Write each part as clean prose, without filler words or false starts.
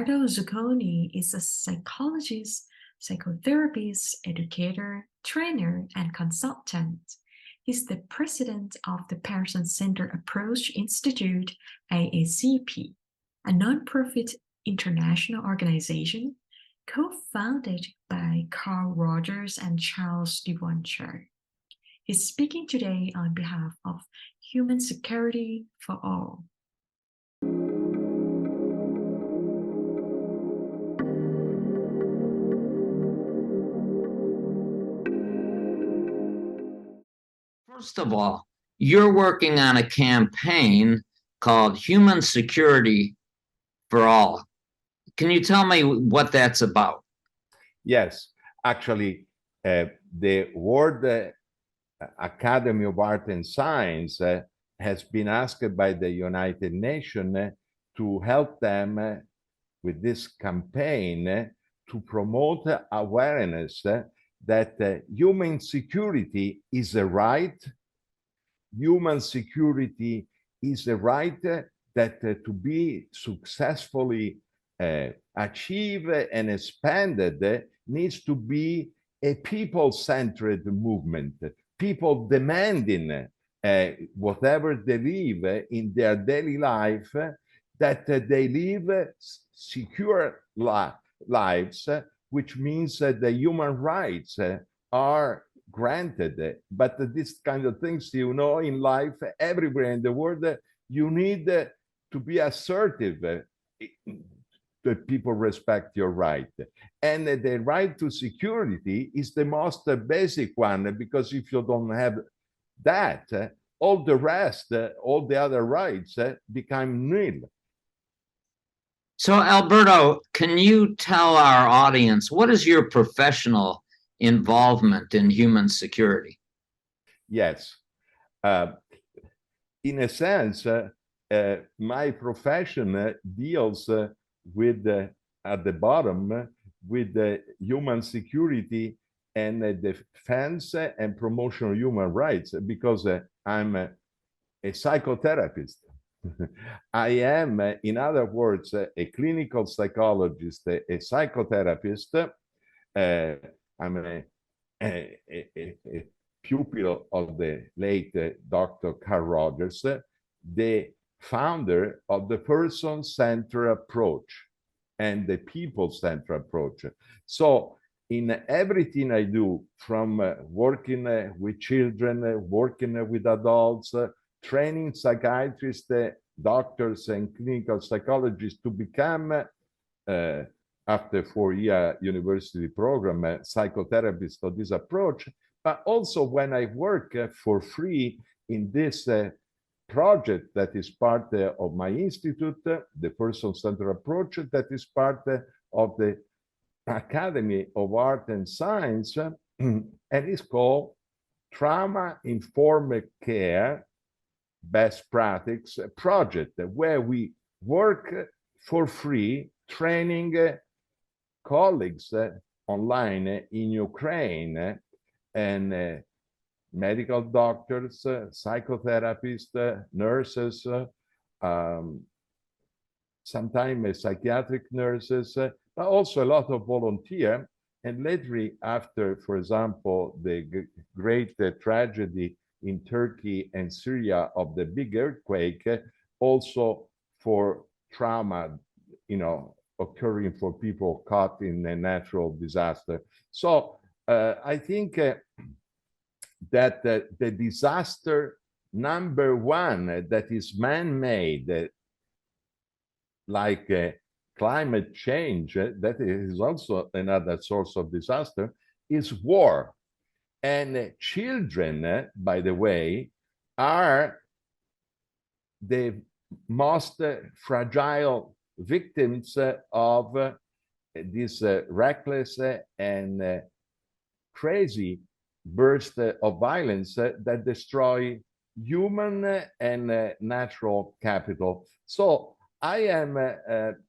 Alberto Zucconi is a psychologist, psychotherapist, educator, trainer, and consultant. He's the president of the Person-Centered Approach Institute, AACP, a nonprofit international organization co-founded by Carl Rogers and Charles Duwoncher. He's speaking today on behalf of Human Security for All. First of all, you're working on a campaign called Human Security for All. Can you tell me what that's about? Yes, actually, the World Academy of Art and Science has been asked by the United Nations to help them with this campaign to promote awareness that human security is a right. Human security is a right that to be successfully achieved and expanded needs to be a people-centered movement. People demanding whatever they live in their daily life, that they live secure lives, which means that the human rights are granted. But this kind of things, you know, in life, everywhere in the world, you need to be assertive that people respect your right. And the right to security is the most basic one, because if you don't have that, all the rest, all the other rights become nil. So, Alberto, can you tell our audience, what is your professional involvement in human security? Yes. In a sense, my profession deals with, at the bottom, with the human security and defense and promotion of human rights, because I'm a psychotherapist. I am, in other words, a clinical psychologist, a psychotherapist. I'm a pupil of the late Dr. Carl Rogers, the founder of the person-centered approach and the people-centered approach. So in everything I do, from working with children, working with adults, training psychiatrists, doctors, and clinical psychologists to become, after 4-year university program, psychotherapist of this approach, but also when I work for free in this project that is part of my institute, the Person-Centered Approach, that is part of the Academy of Art and Science, and it's called Trauma-Informed Care Best Practice Project, where we work for free training colleagues online in Ukraine, and medical doctors, psychotherapists, nurses, sometimes psychiatric nurses, but also a lot of volunteer. And lately, after, for example, the great tragedy in Turkey and Syria of the big earthquake, also for trauma, you know, occurring for people caught in a natural disaster. So I think that the disaster number one that is man-made, like climate change, that is also another source of disaster, is war. And children, by the way, are the most fragile victims of this reckless and crazy burst of violence that destroy human and natural capital. So I am,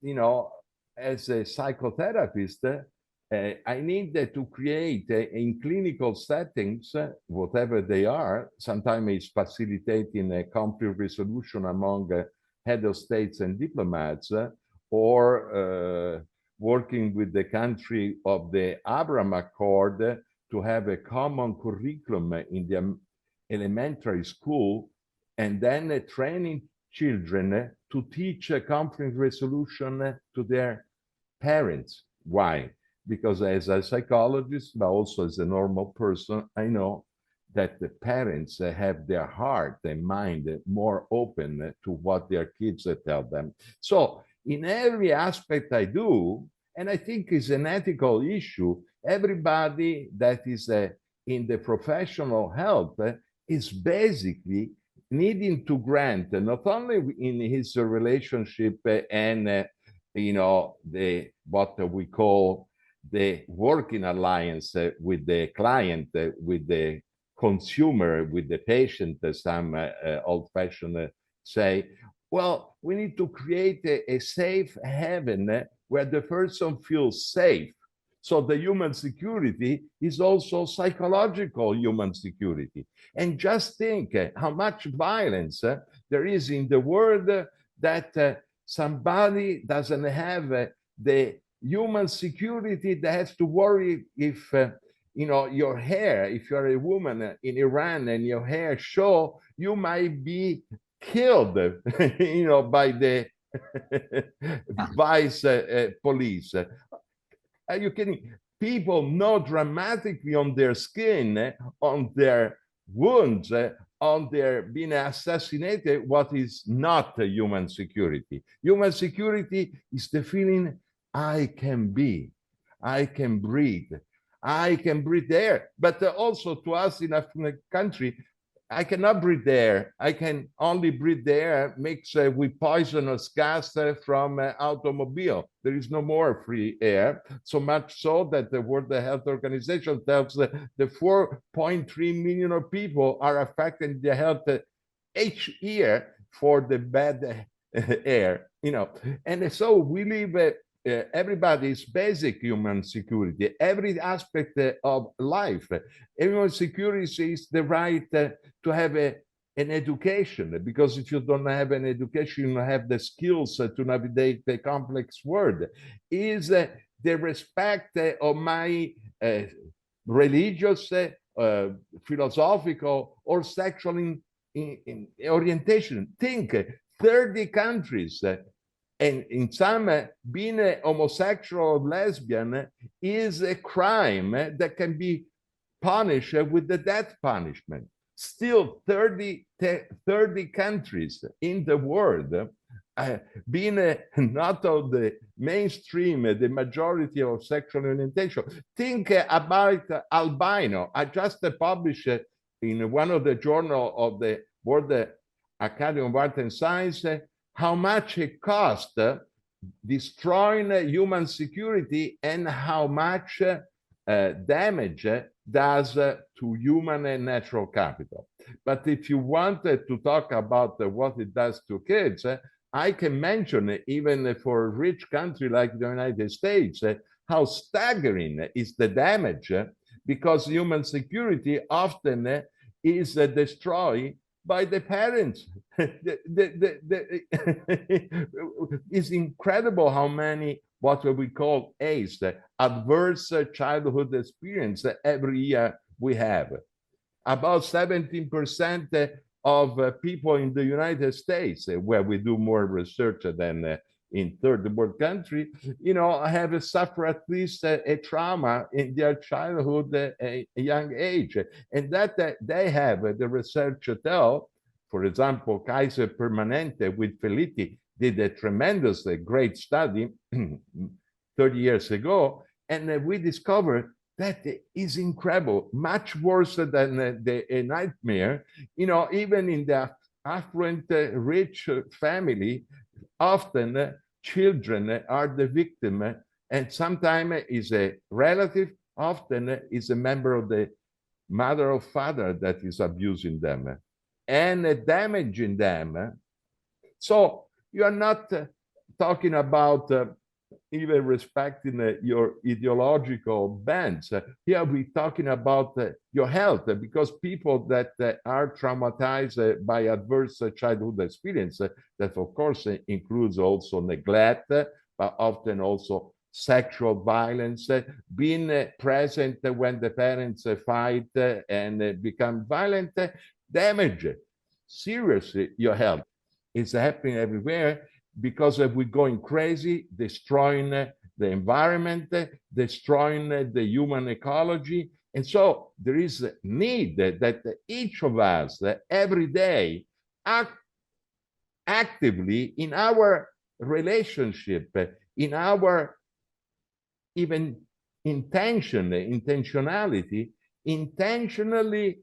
you know, as a psychotherapist, I need to create in clinical settings, whatever they are. Sometimes it's facilitating a conflict resolution among head of states and diplomats, or working with the country of the Abraham Accord to have a common curriculum in the elementary school, and then training children to teach conflict resolution to their parents. Why? Because as a psychologist, but also as a normal person, I know that the parents have their heart and mind more open to what their kids tell them. So in every aspect I do, and I think it's an ethical issue, everybody that is in the professional health is basically needing to grant, not only in his relationship and you know, the what we call the working alliance with the client, with the consumer, with the patient, some old-fashioned say, well, we need to create a safe haven where the person feels safe. So the human security is also psychological human security. And just think how much violence there is in the world that somebody doesn't have the human security that has to worry if you know, your hair, if you're a woman in Iran and your hair show, you might be killed, you know, by the vice police. Are you kidding? People know dramatically on their skin, on their wounds, on their being assassinated, what is not human security. Human security is the feeling I can be, I can breathe, I can breathe air. But also to us in a country, I cannot breathe air. I can only breathe air mixed with poisonous gas from automobile. There is no more free air, so much so that the World Health Organization tells the 4.3 million of people are affected their health each year for the bad air, you know. And so we live everybody's basic human security, every aspect of life. Human security is the right to have an education, because if you don't have an education, you don't have the skills to navigate the complex world. Is the respect of my religious, philosophical, or sexual in orientation. Think 30 countries and in some, being a homosexual or lesbian is a crime that can be punished with the death punishment. Still 30 countries in the world being not of the mainstream, the majority of sexual orientation. Think about albino. I just published in one of the journal of the World Academy of Art and Science how much it costs destroying human security and how much damage does to human and natural capital. But if you wanted to talk about what it does to kids, I can mention, even for a rich country like the United States, how staggering is the damage, because human security often is destroyed by the parents. It's incredible how many what we call ACE, adverse childhood experience, every year we have. About 17% of people in the United States, where we do more research than in third world country, you know, have suffered at least a trauma in their childhood, a young age, and that they have the research tell. For example, Kaiser Permanente with Felitti did a tremendous, great study 30 years ago, and we discovered that is incredible, much worse than a nightmare. You know, even in the affluent, rich family, often children are the victim, and sometimes is a relative, often is a member of the mother or father that is abusing them and damaging them. So you are not talking about even respecting your ideological bents. Here we're talking about your health, because people that are traumatized by adverse childhood experience, that of course includes also neglect, but often also sexual violence, being present when the parents fight and become violent, damage seriously your health. It's happening everywhere because we're going crazy, destroying the environment, destroying the human ecology. And so there is a need that each of us every day act actively in our relationship, in our even intentionality, intentionally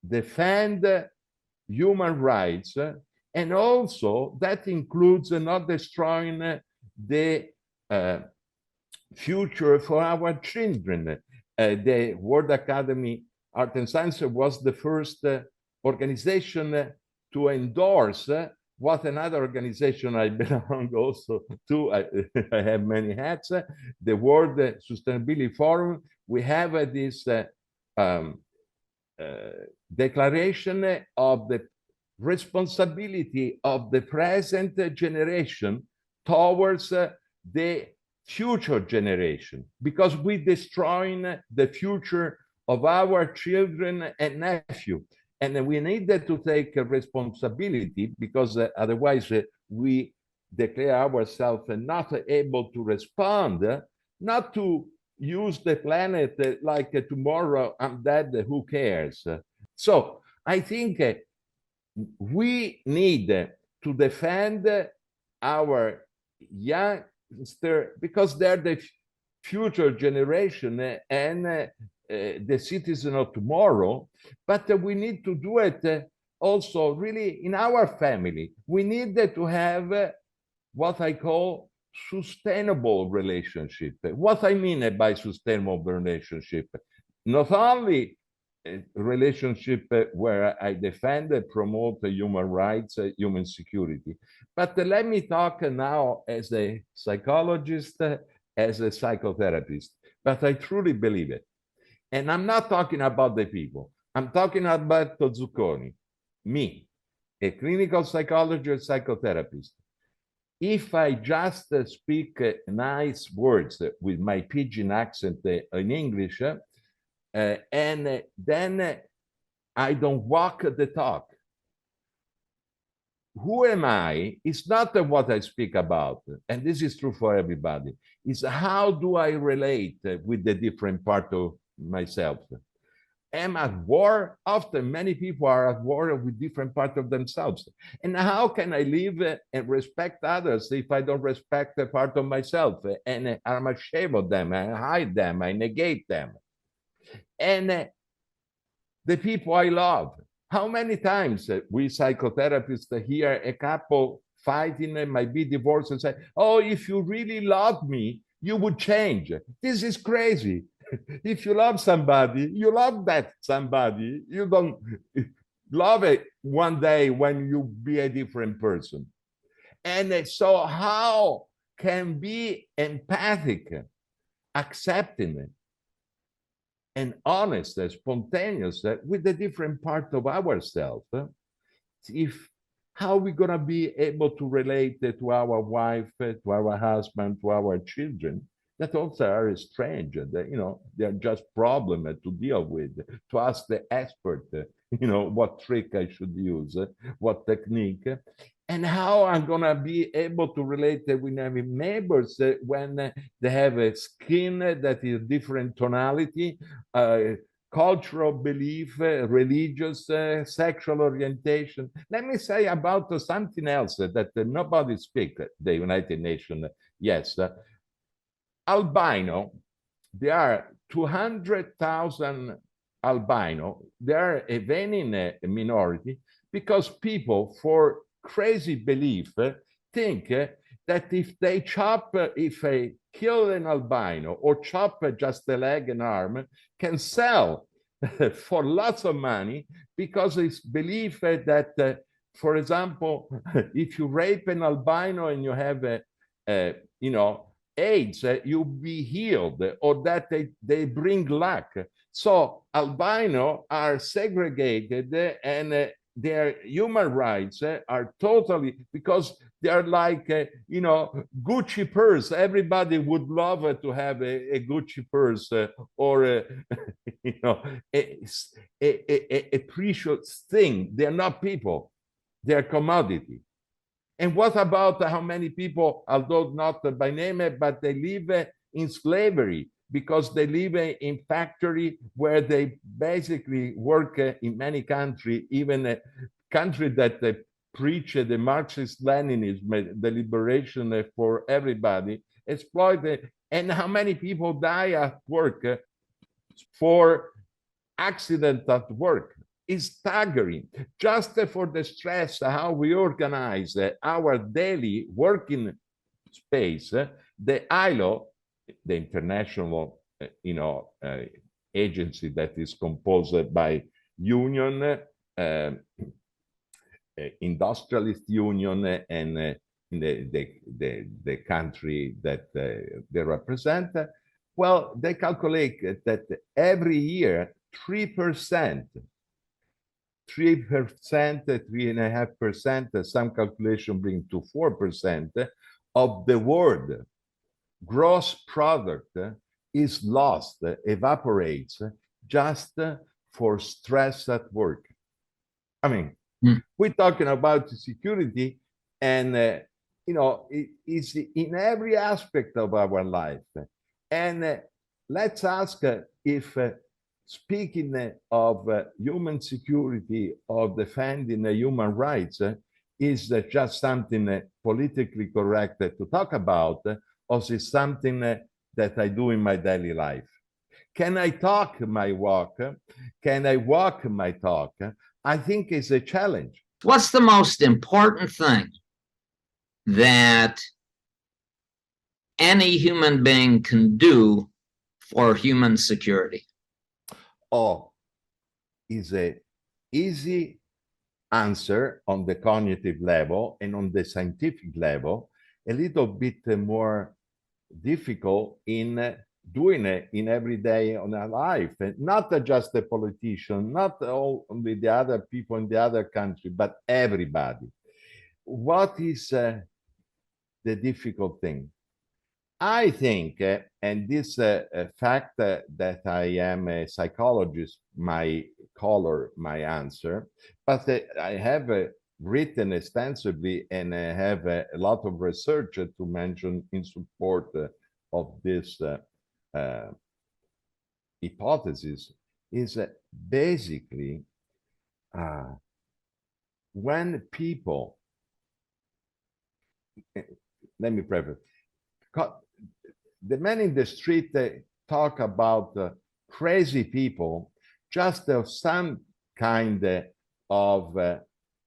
defend human rights, and also that includes not destroying the future for our children. The World Academy Art and Science was the first organization to endorse what another organization I belong also to. I have many hats. The World Sustainability Forum. We have this declaration of the responsibility of the present generation towards the future generation, because we're destroying the future of our children and nephew. And we need to take a responsibility, because otherwise we declare ourselves not able to respond, not to use the planet like tomorrow I'm dead, who cares? So I think we need to defend our youngster, because they're the future generation and the citizen of tomorrow. But we need to do it also really in our family. We need to have what I call sustainable relationship. What I mean by sustainable relationship, not only a relationship where I defend and promote human rights, human security, but let me talk now as a psychologist, as a psychotherapist. But I truly believe it. And I'm not talking about the people. I'm talking about Alberto Zucconi, me, a clinical psychologist, psychotherapist. If I just speak nice words with my pidgin accent in English, and then I don't walk the talk, who am I? It's not what I speak about, and this is true for everybody. It's how do I relate with the different part of myself. Am at war? Often many people are at war with different parts of themselves. And how can I live and respect others if I don't respect a part of myself? And I'm ashamed of them, I hide them, I negate them. And the people I love. How many times we psychotherapists hear a couple fighting and might be divorced and say, oh, if you really love me, you would change. This is crazy. If you love somebody, you love that somebody. You don't love it one day when you be a different person. And so how can be empathic, accepting and honest, spontaneous with the different part of ourselves? If how are we going to be able to relate to our wife, to our husband, to our children, that also are strange, that, they're just problem to deal with, to ask the expert, what trick I should use, what technique, and how I'm going to be able to relate with my neighbors when they have a skin that is different tonality, cultural belief, religious, sexual orientation. Let me say about something else that nobody speaks, the United Nations, yes. Albino, there are 200,000 albino. They are a waning minority because people, for crazy belief, think that if they kill an albino or chop just a leg and arm, can sell for lots of money, because it's belief that, for example, if you rape an albino and you have AIDS, you be healed, or that they bring luck. So albino are segregated, and their human rights are totally, because they're like, Gucci purse. Everybody would love to have a Gucci purse, or a precious thing. They're not people. They're commodity. And what about how many people, although not by name, but they live in slavery because they live in factory where they basically work in many countries, even a country that preach the Marxist-Leninism, the liberation for everybody, exploited. And how many people die at work for accident at work? Is staggering. Just for the stress, how we organize our daily working space, the ILO, the international agency that is composed by union, industrialist union, and the country that they represent, well, they calculate that every year 3%, 3.5%, some calculation bring to 4% of the world gross product is lost, evaporates, just for stress at work. I mean, we're talking about security, and it is in every aspect of our life. And let's ask if speaking of human security, of defending human rights, is just something politically correct to talk about, or is it something that I do in my daily life? Can I talk my walk? Can I walk my talk? I think it's a challenge. What's the most important thing that any human being can do for human security? Oh, is a easy answer on the cognitive level, and on the scientific level, a little bit more difficult in doing it in every day on our life. And not just the politician, not only the other people in the other country, but everybody. What is the difficult thing? I think, and this fact that I am a psychologist, my color, my answer, but I have written extensively, and I have a lot of research to mention in support of this hypothesis, is basically when people, let me preface, the men in the street talk about crazy people, just some kind of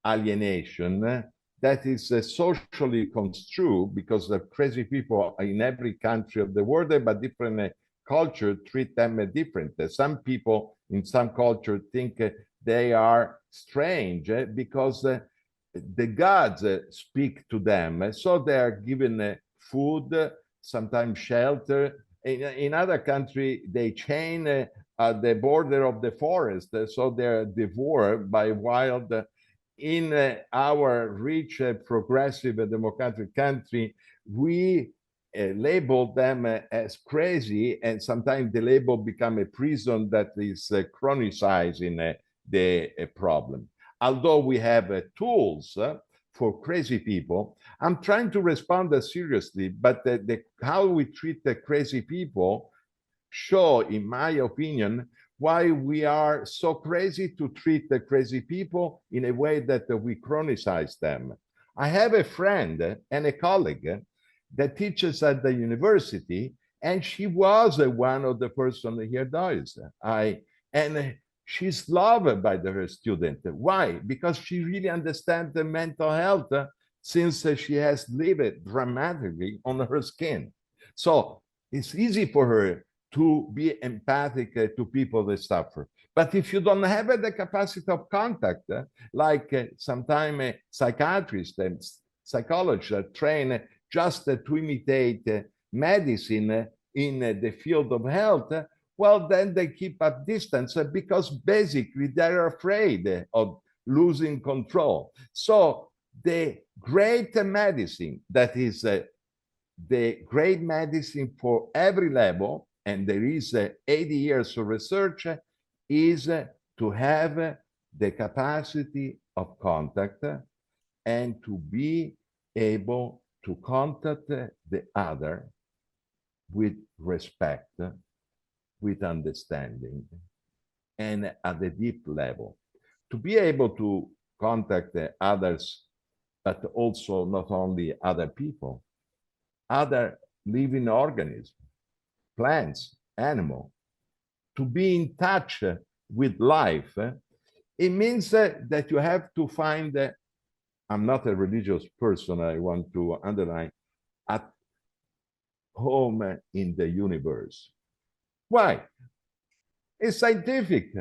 alienation that is socially construed, because the crazy people are in every country of the world, but different culture treat them different. Some people in some culture think they are strange because the gods speak to them, so they are given food, sometimes shelter. In other country, they chain at the border of the forest, so they're devoured by wild. In our rich, progressive, democratic country, we label them as crazy, and sometimes the label become a prison that is chronicizing the problem. Although we have tools for crazy people, I'm trying to respond seriously, but how we treat the crazy people show, in my opinion, why we are so crazy to treat the crazy people in a way that we chronicize them. I have a friend and a colleague that teaches at the university, and she was one of the person here does. And she's loved by her student. Why? Because she really understands the mental health since she has lived it dramatically on her skin. So it's easy for her to be empathic to people that suffer. But if you don't have the capacity of contact, like sometimes psychiatrists and psychologists train just to imitate medicine in the field of health, well, then they keep a distance because basically they're afraid of losing control. So the great medicine, that is the great medicine for every level, and there is 80 years of research, is to have the capacity of contact and to be able to contact the other with respect, with understanding, and at a deep level. To be able to contact others, but also not only other people, other living organisms, plants, animals, to be in touch with life, it means that you have to find, I'm not a religious person, I want to underline, at home in the universe. Why? It's scientific.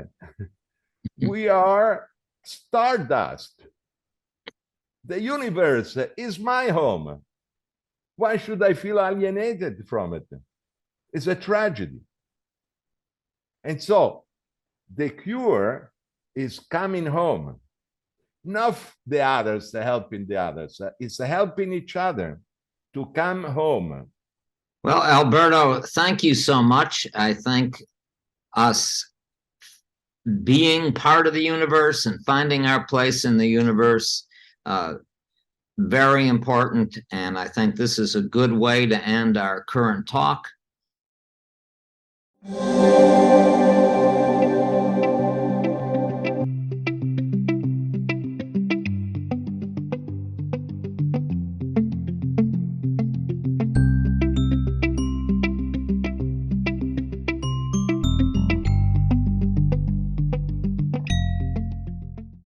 We are stardust. The universe is my home. Why should I feel alienated from it? It's a tragedy. And so the cure is coming home. Not the others, helping the others. It's helping each other to come home. Well, Alberto, thank you so much. I think us being part of the universe and finding our place in the universe, very important. And I think this is a good way to end our current talk.